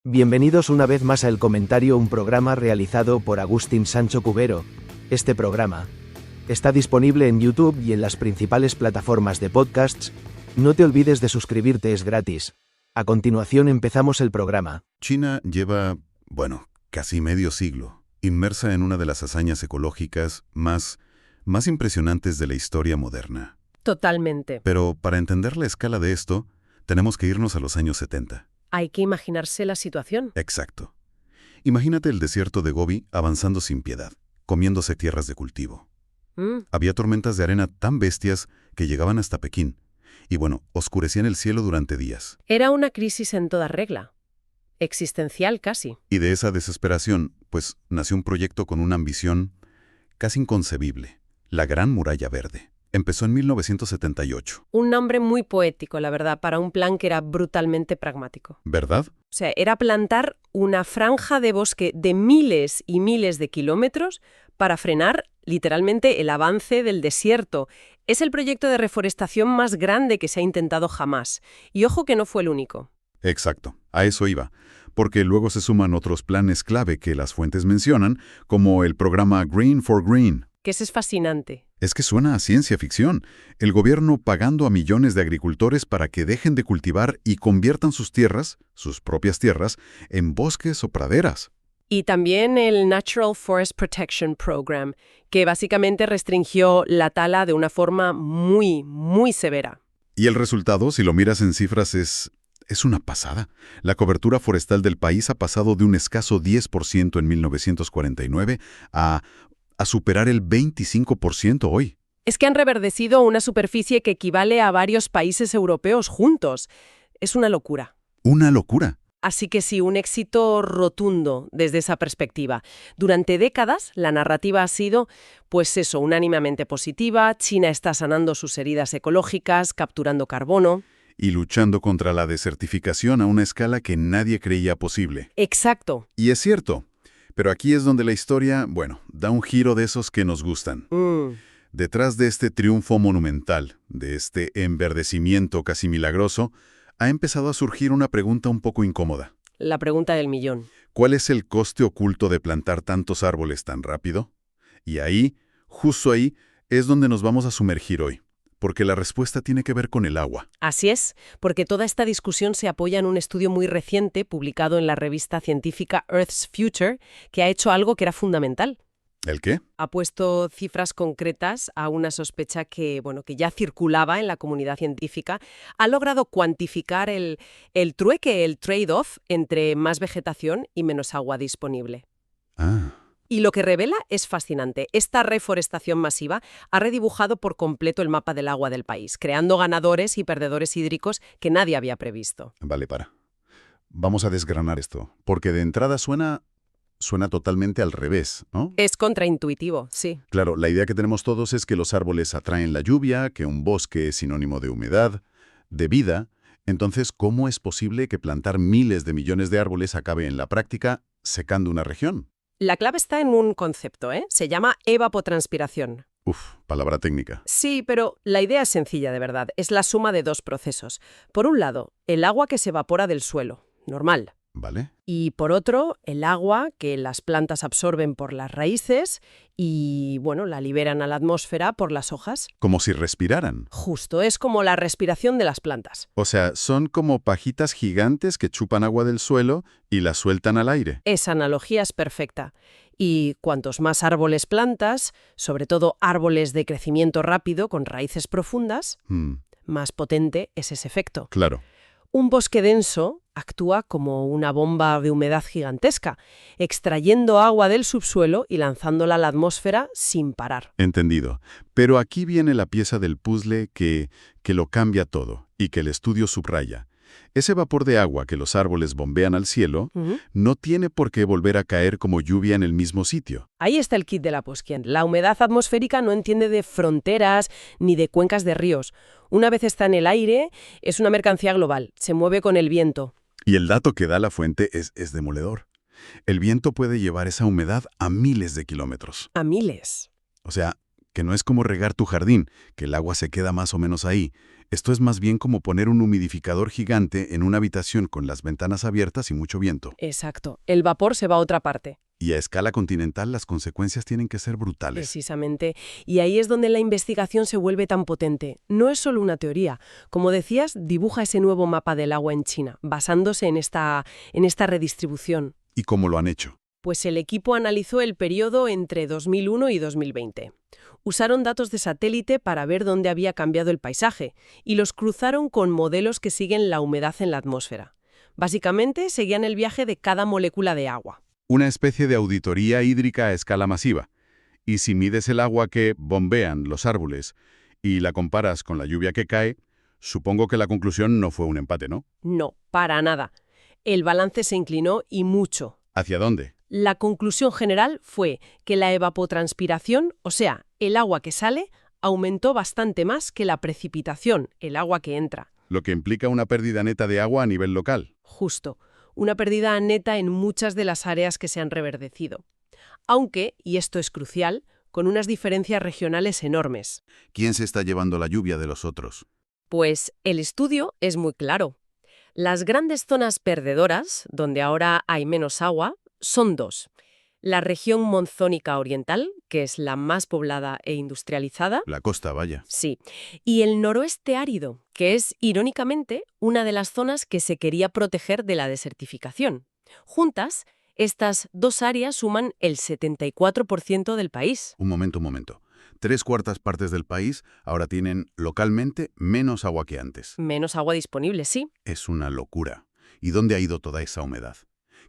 Bienvenidos una vez más a El Comentario, un programa realizado por Agustín Sancho Cubero. Este programa está disponible en YouTube y en las principales plataformas de podcasts. No te olvides de suscribirte, es gratis. A continuación empezamos el programa. China lleva, casi medio siglo, inmersa en una de las hazañas ecológicas más impresionantes de la historia moderna. Totalmente. Pero para entender la escala de esto, tenemos que irnos a los años 70. Hay que imaginarse la situación. Exacto. Imagínate el desierto de Gobi avanzando sin piedad, comiéndose tierras de cultivo. Había tormentas de arena tan bestias que llegaban hasta Pekín. Y oscurecían el cielo durante días. Era una crisis en toda regla. Existencial casi. Y de esa desesperación, nació un proyecto con una ambición casi inconcebible. La Gran Muralla Verde. Empezó en 1978. Un nombre muy poético, la verdad, para un plan que era brutalmente pragmático. ¿Verdad? O sea, era plantar una franja de bosque de miles y miles de kilómetros para frenar, literalmente, el avance del desierto. Es el proyecto de reforestación más grande que se ha intentado jamás. Y ojo que no fue el único. Exacto, a eso iba. Porque luego se suman otros planes clave que las fuentes mencionan, como el programa Green for Green. Que ese es fascinante. Es que suena a ciencia ficción. El gobierno pagando a millones de agricultores para que dejen de cultivar y conviertan sus tierras, sus propias tierras, en bosques o praderas. Y también el Natural Forest Protection Program, que básicamente restringió la tala de una forma muy, muy severa. Y el resultado, si lo miras en cifras, es una pasada. La cobertura forestal del país ha pasado de un escaso 10% en 1949 a superar el 25% hoy. Es que han reverdecido una superficie que equivale a varios países europeos juntos. Es una locura. Una locura. Así que sí, un éxito rotundo desde esa perspectiva. Durante décadas, la narrativa ha sido, unánimemente positiva. China está sanando sus heridas ecológicas, capturando carbono. Y luchando contra la desertificación a una escala que nadie creía posible. Exacto. Y es cierto. Pero aquí es donde la historia, da un giro de esos que nos gustan. Detrás de este triunfo monumental, de este enverdecimiento casi milagroso, ha empezado a surgir una pregunta un poco incómoda. La pregunta del millón. ¿Cuál es el coste oculto de plantar tantos árboles tan rápido? Y ahí, justo ahí, es donde nos vamos a sumergir hoy. Porque la respuesta tiene que ver con el agua. Así es, porque toda esta discusión se apoya en un estudio muy reciente publicado en la revista científica Earth's Future, que ha hecho algo que era fundamental. ¿El qué? Ha puesto cifras concretas a una sospecha que ya circulaba en la comunidad científica. Ha logrado cuantificar el trueque, el trade-off entre más vegetación y menos agua disponible. Y lo que revela es fascinante. Esta reforestación masiva ha redibujado por completo el mapa del agua del país, creando ganadores y perdedores hídricos que nadie había previsto. Vale, vamos a desgranar esto, porque de entrada suena totalmente al revés, ¿no? Es contraintuitivo, sí. Claro, la idea que tenemos todos es que los árboles atraen la lluvia, que un bosque es sinónimo de humedad, de vida. Entonces, ¿cómo es posible que plantar miles de millones de árboles acabe en la práctica secando una región? La clave está en un concepto, Se llama evapotranspiración. Palabra técnica. Sí, pero la idea es sencilla de verdad. Es la suma de dos procesos. Por un lado, el agua que se evapora del suelo, normal. ¿Vale? Y por otro, el agua que las plantas absorben por las raíces y, la liberan a la atmósfera por las hojas. Como si respiraran. Justo, es como la respiración de las plantas. O sea, son como pajitas gigantes que chupan agua del suelo y la sueltan al aire. Esa analogía es perfecta. Y cuantos más árboles plantas, sobre todo árboles de crecimiento rápido con raíces profundas, más potente es ese efecto. Claro. Un bosque denso actúa como una bomba de humedad gigantesca, extrayendo agua del subsuelo y lanzándola a la atmósfera sin parar. Entendido. Pero aquí viene la pieza del puzzle que lo cambia todo y que el estudio subraya. Ese vapor de agua que los árboles bombean al cielo no tiene por qué volver a caer como lluvia en el mismo sitio. Ahí está el kit de la Posquien. La humedad atmosférica no entiende de fronteras ni de cuencas de ríos. Una vez está en el aire, es una mercancía global. Se mueve con el viento. Y el dato que da la fuente es demoledor. El viento puede llevar esa humedad a miles de kilómetros. A miles. O sea, que no es como regar tu jardín, que el agua se queda más o menos ahí. Esto es más bien como poner un humidificador gigante en una habitación con las ventanas abiertas y mucho viento. Exacto. El vapor se va a otra parte. Y a escala continental las consecuencias tienen que ser brutales. Precisamente. Y ahí es donde la investigación se vuelve tan potente. No es solo una teoría. Como decías, dibuja ese nuevo mapa del agua en China, basándose en esta redistribución. ¿Y cómo lo han hecho? Pues el equipo analizó el periodo entre 2001 y 2020. Usaron datos de satélite para ver dónde había cambiado el paisaje y los cruzaron con modelos que siguen la humedad en la atmósfera. Básicamente, seguían el viaje de cada molécula de agua. Una especie de auditoría hídrica a escala masiva. Y si mides el agua que bombean los árboles y la comparas con la lluvia que cae, supongo que la conclusión no fue un empate, ¿no? No, para nada. El balance se inclinó y mucho. ¿Hacia dónde? La conclusión general fue que la evapotranspiración, o sea, el agua que sale, aumentó bastante más que la precipitación, el agua que entra. Lo que implica una pérdida neta de agua a nivel local. Justo, una pérdida neta en muchas de las áreas que se han reverdecido. Aunque, y esto es crucial, con unas diferencias regionales enormes. ¿Quién se está llevando la lluvia de los otros? Pues el estudio es muy claro. Las grandes zonas perdedoras, donde ahora hay menos agua, son dos. La región monzónica oriental, que es la más poblada e industrializada. La costa, vaya. Sí. Y el noroeste árido, que es, irónicamente, una de las zonas que se quería proteger de la desertificación. Juntas, estas dos áreas suman el 74% del país. Un momento. 3/4 partes del país ahora tienen localmente menos agua que antes. Menos agua disponible, sí. Es una locura. ¿Y dónde ha ido toda esa humedad?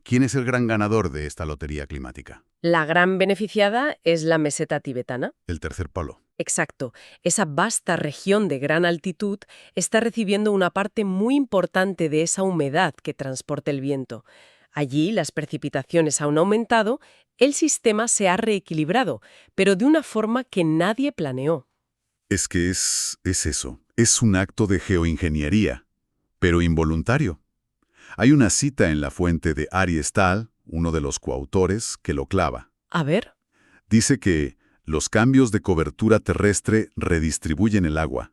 ¿Quién es el gran ganador de esta lotería climática? La gran beneficiada es la meseta tibetana. El tercer polo. Exacto. Esa vasta región de gran altitud está recibiendo una parte muy importante de esa humedad que transporta el viento. Allí las precipitaciones han aumentado, el sistema se ha reequilibrado, pero de una forma que nadie planeó. Es que es eso. Es un acto de geoingeniería, pero involuntario. Hay una cita en la fuente de Ari Stahl, uno de los coautores, que lo clava. A ver. Dice que los cambios de cobertura terrestre redistribuyen el agua,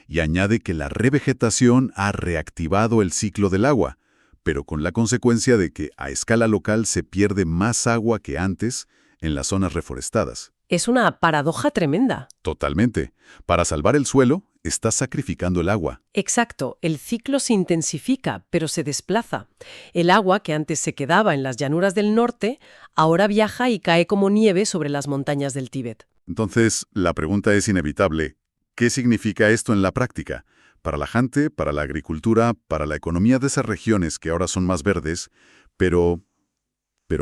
y añade que la revegetación ha reactivado el ciclo del agua, pero con la consecuencia de que a escala local se pierde más agua que antes en las zonas reforestadas. Es una paradoja tremenda. Totalmente. Para salvar el suelo, estás sacrificando el agua. Exacto, el ciclo se intensifica, pero se desplaza. El agua, que antes se quedaba en las llanuras del norte, ahora viaja y cae como nieve sobre las montañas del Tíbet. Entonces, la pregunta es inevitable. ¿Qué significa esto en la práctica? Para la gente, para la agricultura, para la economía de esas regiones que ahora son más verdes, pero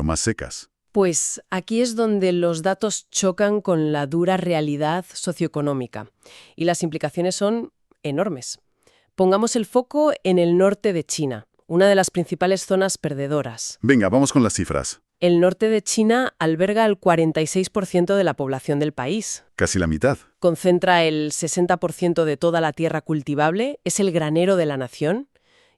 más secas. Pues aquí es donde los datos chocan con la dura realidad socioeconómica y las implicaciones son enormes. Pongamos el foco en el norte de China, una de las principales zonas perdedoras. Venga, vamos con las cifras. El norte de China alberga el 46% de la población del país. Casi la mitad. Concentra el 60% de toda la tierra cultivable, es el granero de la nación.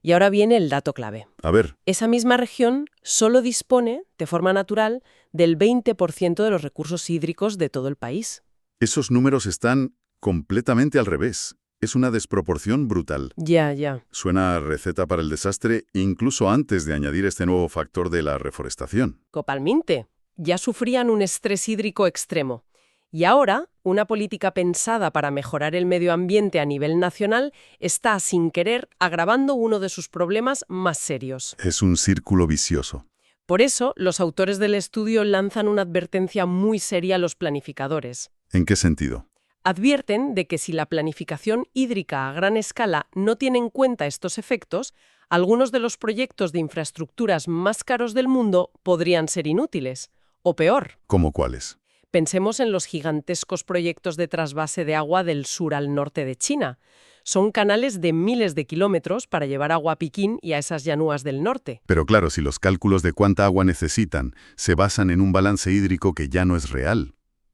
Y ahora viene el dato clave. A ver. Esa misma región solo dispone, de forma natural, del 20% de los recursos hídricos de todo el país. Esos números están completamente al revés. Es una desproporción brutal. Ya. Suena a receta para el desastre incluso antes de añadir este nuevo factor de la reforestación. Copalmente. Ya sufrían un estrés hídrico extremo. Y ahora, una política pensada para mejorar el medio ambiente a nivel nacional está, sin querer, agravando uno de sus problemas más serios. Es un círculo vicioso. Por eso, los autores del estudio lanzan una advertencia muy seria a los planificadores. ¿En qué sentido? Advierten de que si la planificación hídrica a gran escala no tiene en cuenta estos efectos, algunos de los proyectos de infraestructuras más caros del mundo podrían ser inútiles. O peor. ¿Cómo cuáles? Pensemos en los gigantescos proyectos de trasvase de agua del sur al norte de China. Son canales de miles de kilómetros para llevar agua a Pekín y a esas llanuras del norte. Pero claro, si los cálculos de cuánta agua necesitan se basan en un balance hídrico que ya no es real,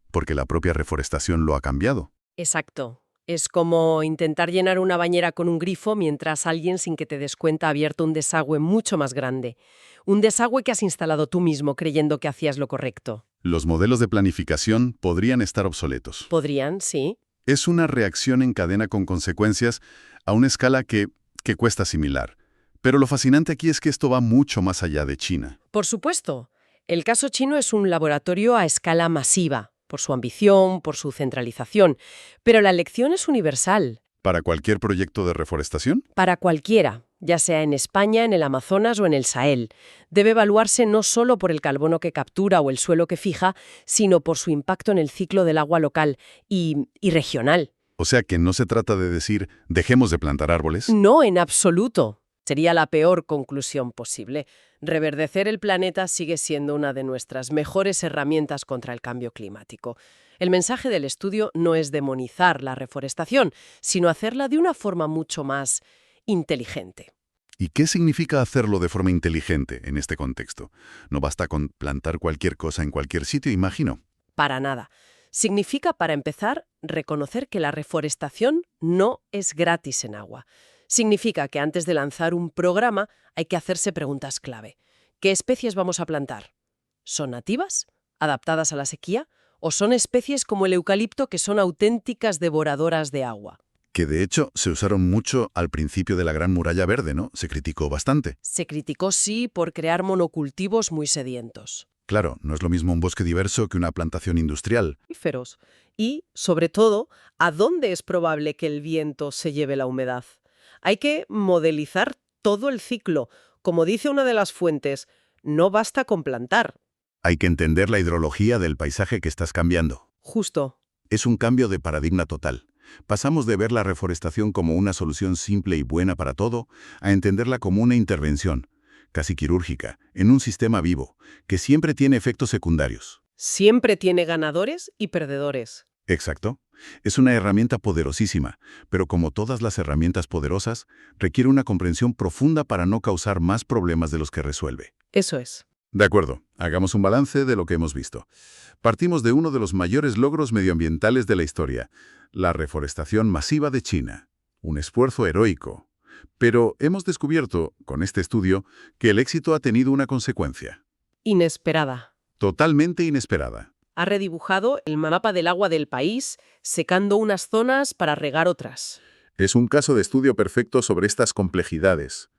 porque la propia reforestación lo ha cambiado. Exacto. Es como intentar llenar una bañera con un grifo mientras alguien, sin que te des cuenta, ha abierto un desagüe mucho más grande. Un desagüe que has instalado tú mismo creyendo que hacías lo correcto. Los modelos de planificación podrían estar obsoletos. Podrían, sí. Es una reacción en cadena con consecuencias a una escala que cuesta asimilar. Pero lo fascinante aquí es que esto va mucho más allá de China. Por supuesto, el caso chino es un laboratorio a escala masiva, por su ambición, por su centralización, pero la lección es universal. ¿Para cualquier proyecto de reforestación? Para cualquiera, ya sea en España, en el Amazonas o en el Sahel, debe evaluarse no solo por el carbono que captura o el suelo que fija, sino por su impacto en el ciclo del agua local y regional. O sea que no se trata de decir, dejemos de plantar árboles. No, en absoluto. Sería la peor conclusión posible. Reverdecer el planeta sigue siendo una de nuestras mejores herramientas contra el cambio climático. El mensaje del estudio no es demonizar la reforestación, sino hacerla de una forma mucho más inteligente. ¿Y qué significa hacerlo de forma inteligente en este contexto? No basta con plantar cualquier cosa en cualquier sitio, imagino. Para nada. Significa, para empezar, reconocer que la reforestación no es gratis en agua. Significa que antes de lanzar un programa hay que hacerse preguntas clave. ¿Qué especies vamos a plantar? ¿Son nativas? ¿Adaptadas a la sequía? ¿O son especies como el eucalipto que son auténticas devoradoras de agua? Que de hecho se usaron mucho al principio de la Gran Muralla Verde, ¿no? Se criticó bastante. Se criticó, sí, por crear monocultivos muy sedientos. Claro, no es lo mismo un bosque diverso que una plantación industrial. Y, sobre todo, ¿a dónde es probable que el viento se lleve la humedad? Hay que modelizar todo el ciclo. Como dice una de las fuentes, no basta con plantar. Hay que entender la hidrología del paisaje que estás cambiando. Justo. Es un cambio de paradigma total. Pasamos de ver la reforestación como una solución simple y buena para todo, a entenderla como una intervención, casi quirúrgica, en un sistema vivo, que siempre tiene efectos secundarios. Siempre tiene ganadores y perdedores. Exacto. Es una herramienta poderosísima, pero como todas las herramientas poderosas, requiere una comprensión profunda para no causar más problemas de los que resuelve. Eso es. De acuerdo, hagamos un balance de lo que hemos visto. Partimos de uno de los mayores logros medioambientales de la historia, la reforestación masiva de China. Un esfuerzo heroico. Pero hemos descubierto, con este estudio, que el éxito ha tenido una consecuencia. Inesperada. Totalmente inesperada. Ha redibujado el mapa del agua del país, secando unas zonas para regar otras. Es un caso de estudio perfecto sobre estas complejidades.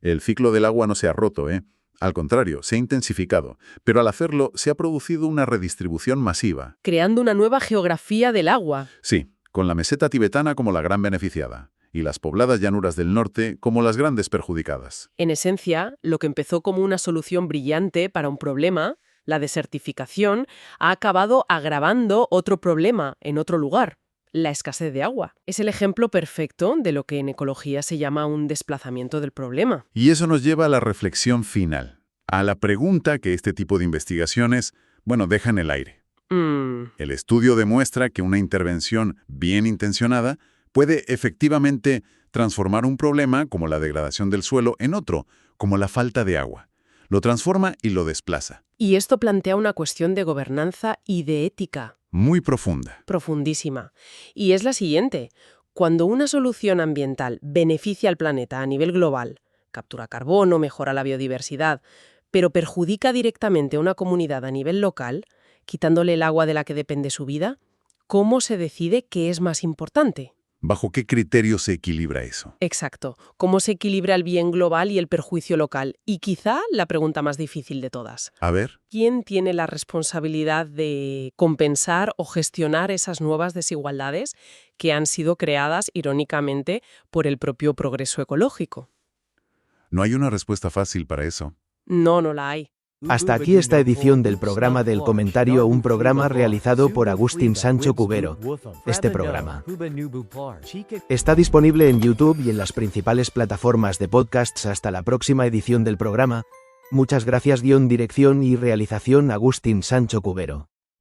El ciclo del agua no se ha roto, ¿eh? Al contrario, se ha intensificado, pero al hacerlo se ha producido una redistribución masiva. Creando una nueva geografía del agua. Sí, con la meseta tibetana como la gran beneficiada, y las pobladas llanuras del norte como las grandes perjudicadas. En esencia, lo que empezó como una solución brillante para un problema, la desertificación, ha acabado agravando otro problema en otro lugar, la escasez de agua. Es el ejemplo perfecto de lo que en ecología se llama un desplazamiento del problema. Y eso nos lleva a la reflexión final, a la pregunta que este tipo de investigaciones, deja en el aire. El estudio demuestra que una intervención bien intencionada puede efectivamente transformar un problema como la degradación del suelo en otro, como la falta de agua. Lo transforma y lo desplaza. Y esto plantea una cuestión de gobernanza y de ética. Muy profunda. Profundísima. Y es la siguiente. Cuando una solución ambiental beneficia al planeta a nivel global, captura carbono, mejora la biodiversidad, pero perjudica directamente a una comunidad a nivel local, quitándole el agua de la que depende su vida, ¿cómo se decide qué es más importante? ¿Bajo qué criterio se equilibra eso? Exacto. ¿Cómo se equilibra el bien global y el perjuicio local? Y quizá la pregunta más difícil de todas. A ver. ¿Quién tiene la responsabilidad de compensar o gestionar esas nuevas desigualdades que han sido creadas, irónicamente, por el propio progreso ecológico? No hay una respuesta fácil para eso. No, no la hay. Hasta aquí esta edición del programa del comentario, un programa realizado por Agustín Sancho Cubero. Este programa está disponible en YouTube y en las principales plataformas de podcasts. Hasta la próxima edición del programa. Muchas gracias. Dirección y realización Agustín Sancho Cubero.